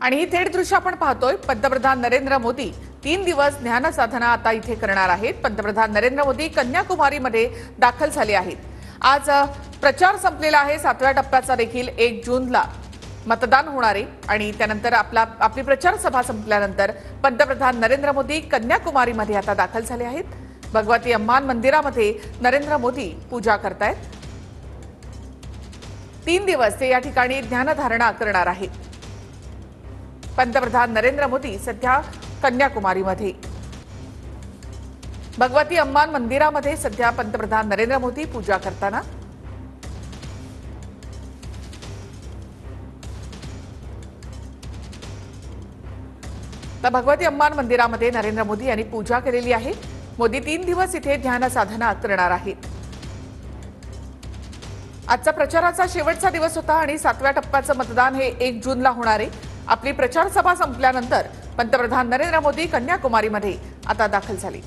आणि ही थेट दृश्य आपण पाहतोय। पंतप्रधान नरेंद्र मोदी 3 दिवस ध्यान साधना आता इथे करणार आहेत। पंतप्रधान नरेंद्र मोदी कन्याकुमारीमध्ये दाखल झाले आहेत। आज प्रचार संपलेला आहे। 7व्या टप्प्याचा देखील 1 जूनला मतदान होणार आहे आणि त्यानंतर आपली प्रचार सभा संपल्यानंतर पंतप्रधान नरेंद्र मोदी कन्याकुमारीमध्ये आता दाखल झाले आहेत। भगवती अम्मान मंदिरामध्ये नरेंद्र मोदी पूजा करतायत। 3 दिवस ते या ठिकाणी ध्यानधारणा करणार आहेत। पंतप्रधान नरेंद्र मोदी सध्या कन्याकुमारीमध्ये भगवती अम्मान मंदिरामध्ये सध्या पंतप्रधान नरेंद्र मोदी पूजा करताना तर भगवती अम्मान मंदिरामध्ये नरेंद्र मोदी यांनी पूजा केलेली आहे। मोदी 3 दिवस इथे ध्यान साधना करणार आहेत। आजचा प्रचाराचा शेवटचा दिवस होता आणि 7व्या टप्प्याचं मतदान हे 1 जूनला होणार आहे। आपली प्रचार सभा संपल्यानंतर पंतप्रधान नरेंद्र मोदी कन्याकुमारीमध्ये आता दाखल झाले।